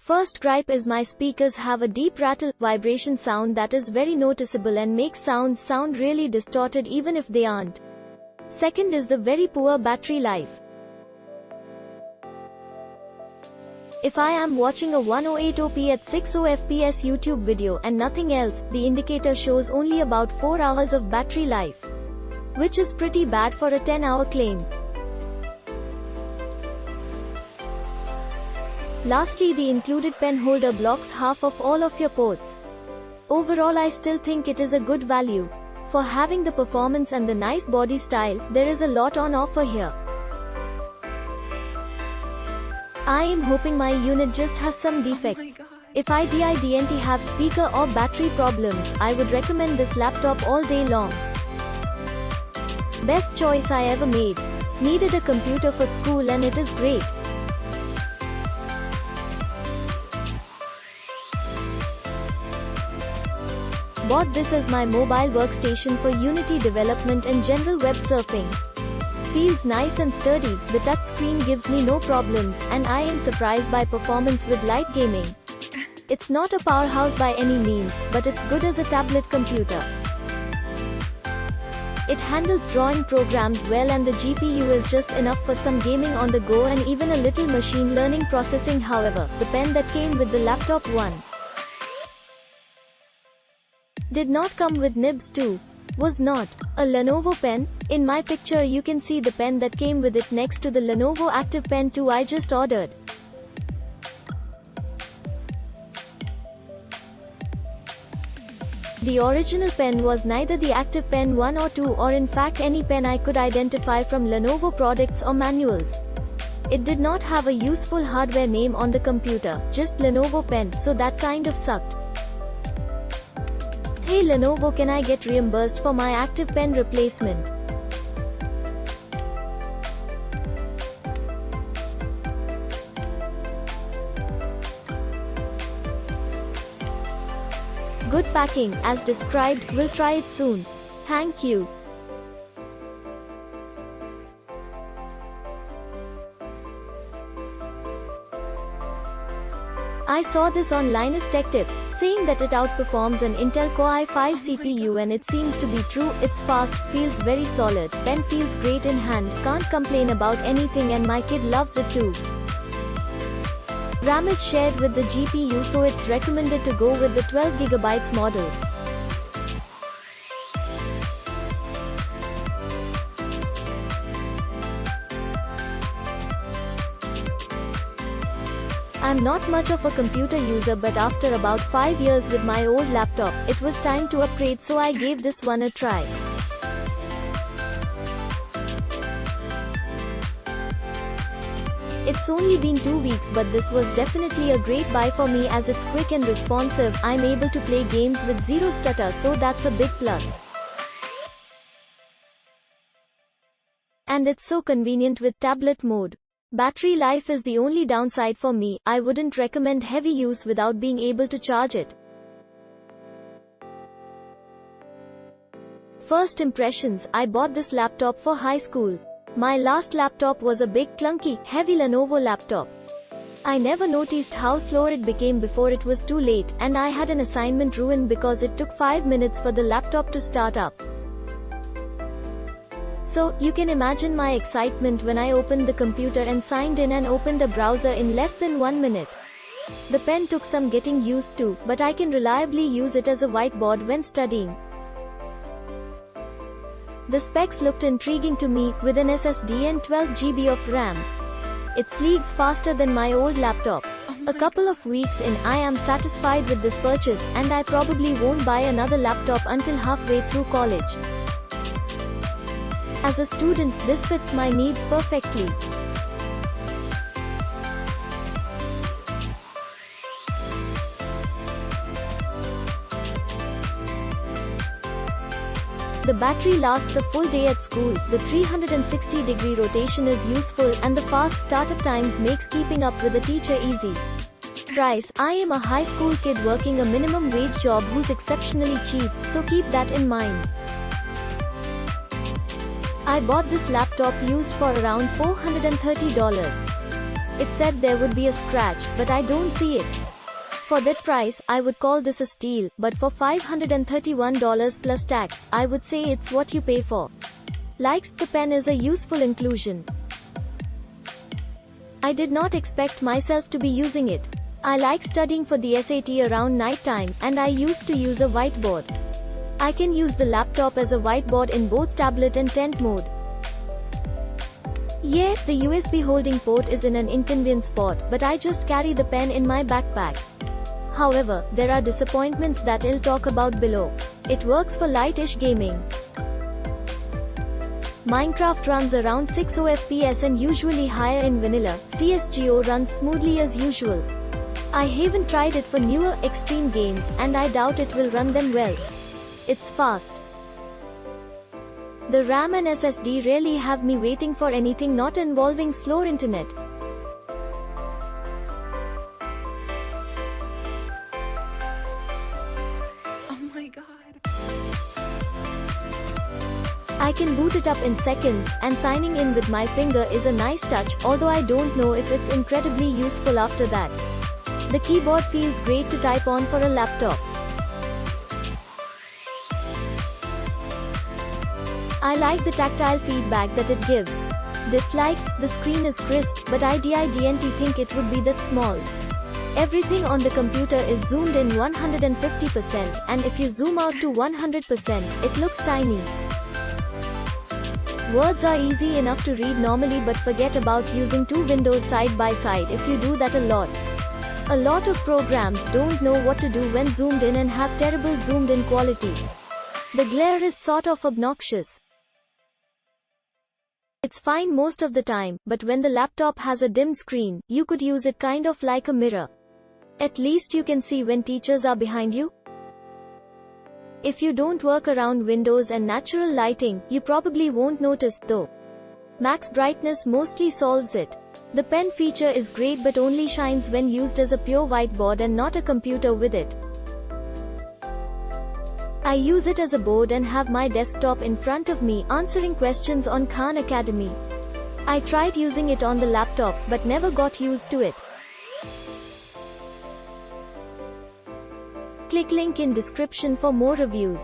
First gripe is my speakers have a deep rattle, vibration sound that is very noticeable and makes sounds sound really distorted even if they aren't. Second is the very poor battery life. If I am watching a 1080p at 60 fps YouTube video and nothing else, the indicator shows only about 4 hours of battery life, which is pretty bad for a 10-hour claim. Lastly, the included pen holder blocks half of all of your ports. Overall, I still think it is a good value. For having the performance and the nice body style, there is a lot on offer here. I am hoping my unit just has some defects. If I didn't have speaker or battery problems, I would recommend this laptop all day long. Best choice I ever made. Needed a computer for school and it is great. Bought this as my mobile workstation for Unity development and general web surfing. Feels nice and sturdy, the touchscreen gives me no problems, and I am surprised by performance with light gaming. It's not a powerhouse by any means, but it's good as a tablet computer. It handles drawing programs well and the GPU is just enough for some gaming on the go and even a little machine learning processing. However, the pen that came with the laptop did not come with nibs too. Was not a Lenovo pen. In my picture you can see the pen that came with it next to the Lenovo Active Pen 2 I just ordered. The original pen was neither the Active Pen 1 or 2 or in fact any pen I could identify from Lenovo products or manuals. It did not have a useful hardware name on the computer, just Lenovo pen, so that kind of sucked. Hey Lenovo, can I get reimbursed for my Active Pen replacement? Good packing, as described, we'll try it soon. Thank you. I saw this on Linus Tech Tips, saying that it outperforms an Intel Core i5 CPU and it seems to be true. It's fast, feels very solid, pen feels great in hand, can't complain about anything and my kid loves it too. RAM is shared with the GPU, so it's recommended to go with the 12GB model. I'm not much of a computer user, but after about 5 years with my old laptop, it was time to upgrade, so I gave this one a try. It's only been 2 weeks, but this was definitely a great buy for me as it's quick and responsive. I'm able to play games with zero stutter, so that's a big plus. And it's so convenient with tablet mode. Battery life is the only downside for me. I wouldn't recommend heavy use without being able to charge it. First impressions, I bought this laptop for high school. My last laptop was a big clunky, heavy Lenovo laptop. I never noticed how slow it became before it was too late, and I had an assignment ruined because it took 5 minutes for the laptop to start up. So, you can imagine my excitement when I opened the computer and signed in and opened a browser in less than 1 minute. The pen took some getting used to, but I can reliably use it as a whiteboard when studying. The specs looked intriguing to me, with an SSD and 12GB of RAM. It sleeks faster than my old laptop. A couple of weeks in, I am satisfied with this purchase, and I probably won't buy another laptop until halfway through college. As a student, this fits my needs perfectly. The battery lasts a full day at school, the 360-degree rotation is useful, and the fast startup times makes keeping up with a teacher easy. Price, I am a high school kid working a minimum wage job who's exceptionally cheap, so keep that in mind. I bought this laptop used for around $430. It said there would be a scratch, but I don't see it. For that price, I would call this a steal, but for $531 plus tax, I would say it's what you pay for. Likes, the pen is a useful inclusion. I did not expect myself to be using it. I like studying for the SAT around night time, and I used to use a whiteboard. I can use the laptop as a whiteboard in both tablet and tent mode. Yeah, the USB holding port is in an inconvenient spot, but I just carry the pen in my backpack. However, there are disappointments that I'll talk about below. It works for light-ish gaming. Minecraft runs around 60 FPS and usually higher in vanilla. CSGO runs smoothly as usual. I haven't tried it for newer, extreme games, and I doubt it will run them well. It's fast. The RAM and SSD really have me waiting for anything not involving slow internet. Oh my god. I can boot it up in seconds, and signing in with my finger is a nice touch, although I don't know if it's incredibly useful after that. The keyboard feels great to type on for a laptop. I like the tactile feedback that it gives. Dislikes, the screen is crisp, but I didn't think it would be that small. Everything on the computer is zoomed in 150%, and if you zoom out to 100%, it looks tiny. Words are easy enough to read normally, but forget about using two windows side by side if you do that a lot. A lot of programs don't know what to do when zoomed in and have terrible zoomed in quality. The glare is sort of obnoxious. It's fine most of the time, but when the laptop has a dimmed screen, you could use it kind of like a mirror. At least you can see when teachers are behind you. If you don't work around windows and natural lighting, you probably won't notice though. Max brightness mostly solves it. The pen feature is great but only shines when used as a pure whiteboard and not a computer with it. I use it as a board and have my desktop in front of me answering questions on Khan Academy. I tried using it on the laptop but never got used to it. Click link in description for more reviews.